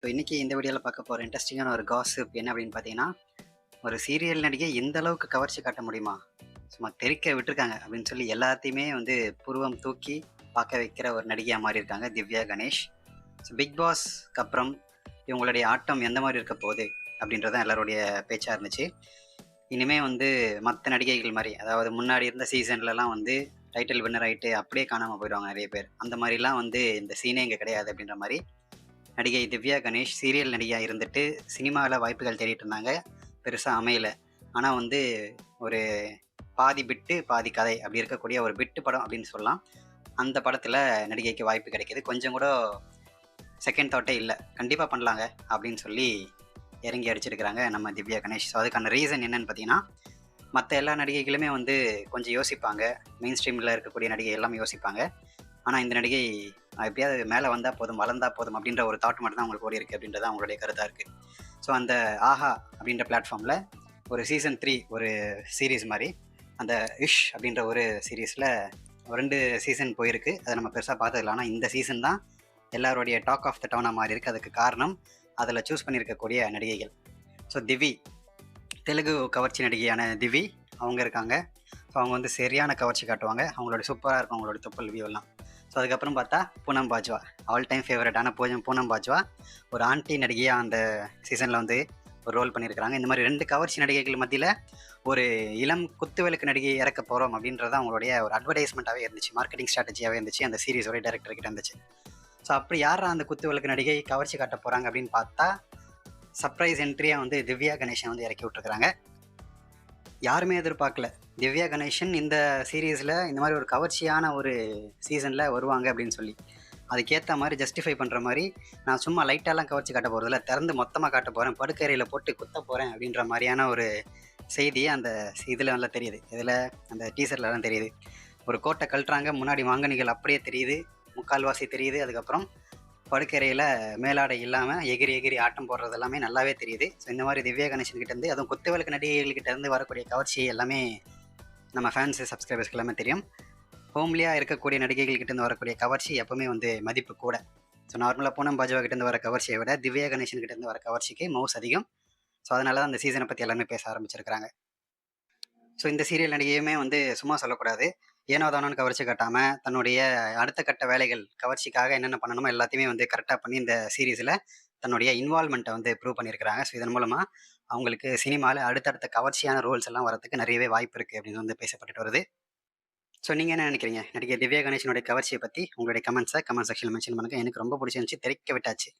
So இன்னைக்கு இந்த வீடியோவில் பார்க்க போகிற இன்ட்ரெஸ்டிங்கான ஒரு காசிப் என்ன அப்படின்னு பார்த்தீங்கன்னா, ஒரு சீரியல் நடிகை எந்த அளவுக்கு கவர்ச்சி காட்ட முடியுமா? சும்மா தெறிக்க விட்டுருக்காங்க அப்படின்னு சொல்லி எல்லாத்தையுமே வந்து புருவம் தூக்கி பார்க்க வைக்கிற ஒரு நடிகையாக மாறி இருக்காங்க திவ்யா கணேஷ். ஸோ பிக் பாஸ்க்கு அப்புறம் இவங்களுடைய ஆட்டம் எந்த மாதிரி இருக்க போகுது அப்படின்றது தான் எல்லாருடைய பேச்சாக இருந்துச்சு. இனிமே வந்து மற்ற நடிகைகள் மாதிரி, அதாவது முன்னாடி இருந்த சீசன்லலாம் வந்து டைட்டில் வின்னர் ஆகிட்டு அப்படியே காணாமல் போயிடுவாங்க நிறைய பேர். அந்த மாதிரிலாம் வந்து இந்த சீனே இங்கே கிடையாது அப்படின்ற மாதிரி நடிகை திவ்யா கணேஷ் சீரியல் நடிகையாக இருந்துட்டு சினிமாவில் வாய்ப்புகள் தேடிட்டு இருந்தாங்க. பெருசாக அமையல. ஆனால் வந்து ஒரு பாதி பிட்டு பாதி கதை அப்படி இருக்கக்கூடிய ஒரு பிட்டு படம் அப்படின்னு சொல்லலாம். அந்த படத்தில் நடிகைக்கு வாய்ப்பு கிடைக்கிது. கொஞ்சம் கூட செகண்ட் தாட்டே இல்லை, கண்டிப்பாக பண்ணலாங்க அப்படின்னு சொல்லி இறங்கி அடிச்சிருக்கிறாங்க நம்ம திவ்யா கணேஷ். ஸோ அதுக்கான ரீசன் என்னன்னு பார்த்தீங்கன்னா, மற்ற எல்லா நடிகைகளுமே வந்து கொஞ்சம் யோசிப்பாங்க. மெயின் ஸ்ட்ரீமில் இருக்கக்கூடிய நடிகை எல்லாமே யோசிப்பாங்க. ஆனால் இந்த நடிகை எப்படியாவது மேலே வந்தால் போதும், வளர்ந்தா போதும் அப்படின்ற ஒரு தாட் மட்டும் தான் அவங்களுக்கு ஓடி இருக்குது அப்படின்றது அவங்களுடைய கருத்தாக இருக்குது. ஸோ அந்த ஆஹா அப்படின்ற பிளாட்ஃபார்மில் ஒரு சீசன் 3 ஒரு சீரீஸ் மாதிரி, அந்த இஷ் அப்படின்ற ஒரு சீரீஸில் 2 சீசன் போயிருக்கு. அதை நம்ம பெருசாக பார்த்ததில்ல. ஆனால் இந்த சீசன் தான் எல்லாருடைய டாக் ஆஃப் த டவுனாக மாறி இருக்குது. அதுக்கு காரணம் அதில் சூஸ் பண்ணியிருக்கக்கூடிய நடிகைகள். ஸோ திவி, தெலுங்கு கவர்ச்சி நடிகையான திவி அவங்க இருக்காங்க. ஸோ அவங்க வந்து சரியான கவர்ச்சி காட்டுவாங்க. அவங்களோட சூப்பராக இருக்கும் அவங்களோட தொப்பல் வியூ எல்லாம். ஸோ அதுக்கப்புறம் பார்த்தா பூனம் பாஜ்வா, ஆல் டைம் ஃபேவரட்டான பூனம் பாஜ்வா ஒரு ஆன்டி நடிகையாக அந்த சீசனில் வந்து ஒரு ரோல் பண்ணியிருக்கிறாங்க. இந்த மாதிரி 2 கவர்ச்சி நடிகைகள் மத்தியில் ஒரு இளம் குத்துவிளக்கு நடிகை இறக்க போகிறோம் அப்படின்றது அவங்களுடைய ஒரு அட்வர்டைஸ்மெண்ட்டாகவே இருந்துச்சு, மார்க்கெட்டிங் ஸ்ட்ராட்டஜியாகவே இருந்துச்சு அந்த சீரிஸோட டைரக்டர் கிட்ட இருந்துச்சு. ஸோ அப்படி யாரா அந்த குத்துவிளக்கு நடிகை கவர்ச்சி காட்ட போகிறாங்க அப்படின்னு பார்த்தா, சர்ப்ரைஸ் என்ட்ரியாக வந்து திவ்யா கணேஷன் வந்து இறக்கி விட்டுருக்குறாங்க. யாருமே எதிர்பார்க்கல திவ்யா கணேசன் இந்த சீரீஸில் இந்த மாதிரி ஒரு கவர்ச்சியான ஒரு சீசனில் வருவாங்க அப்படின்னு சொல்லி. அதுக்கேற்ற மாதிரி ஜஸ்டிஃபை பண்ணுற மாதிரி, நான் சும்மா லைட்டாலாம் கவர்ச்சி காட்ட போகிறதில்ல, திறந்து மொத்தமாக காட்ட போகிறேன், படுக்கறையில் போட்டு குத்த போகிறேன் அப்படின்ற மாதிரியான ஒரு செய்தி அந்த இதில் நல்லா தெரியுது. இதில் அந்த டீசர்லலாம் தெரியுது. ஒரு கோட்டை கழட்டுறாங்க, முன்னாடி மாங்கனிகள் அப்படியே தெரியுது, முக்கால்வாசி தெரியுது. அதுக்கப்புறம் படுக்கறையில் மேலாடை இல்லாமல் எகிரி எகிரி ஆட்டம் போடுறது எல்லாமே நல்லாவே தெரியுது. ஸோ இந்த மாதிரி திவ்யா கணேசன் கிட்டேருந்து, அதுவும் குத்துவிளக்கு நடிகைகள்கிட்ட இருந்து வரக்கூடிய கவர்ச்சி எல்லாமே நம்ம ஃபேன்ஸு சப்ஸ்கிரைபர்ஸ்க்கு எல்லாமே தெரியும். ஹோம்லியாக இருக்கக்கூடிய நடிகைகள் கிட்டேருந்து வரக்கூடிய கவர்ச்சி எப்பவுமே வந்து மதிப்பு கூட. ஸோ நார்மலாக பூனம் பாஜ்வா கிட்டேருந்து வர கவர்ச்சியை விட திவ்யா கணேசன் கிட்டேருந்து வர கவர்ச்சிக்கு மவுஸ் அதிகம். ஸோ அதனால தான் அந்த சீசனை பற்றி எல்லாருமே பேச ஆரம்பிச்சிருக்கிறாங்க. ஸோ இந்த சீரியல் நடிகையுமே வந்து சும்மா சொல்லக்கூடாது. ஏனோ தானோன்னு கவர்ச்சி காட்டாமல் தன்னுடைய அடுத்த கட்ட வேலைகள் கவர்ச்சிக்காக என்னென்ன பண்ணணுமோ எல்லாத்தையுமே வந்து கரெக்டாக பண்ணி இந்த சீரீஸில் தன்னுடைய இன்வால்மெண்ட்டை வந்து ப்ரூவ் பண்ணியிருக்கிறாங்க. ஸோ இதன் மூலமாக அவங்களுக்கு சினிமாவில் அடுத்தடுத்த கவர்ச்சியான ரோல்ஸ் எல்லாம் வரதுக்கு நிறையவே வாய்ப்பு இருக்குது அப்படின்னு வந்து பேசப்பட்டுட்டு வருது. ஸோ நீங்கள் என்ன நினைக்கிறீங்க? நடிகை திவ்யா கணேசனுடைய கவர்ச்சியை பற்றி உங்களுடைய கமெண்ட் செக்ஷனில் மென்ஷன் பண்ணுங்கள். எனக்கு ரொம்ப பிடிச்சிருந்துச்சி, தெறிக்க விட்டாச்சு.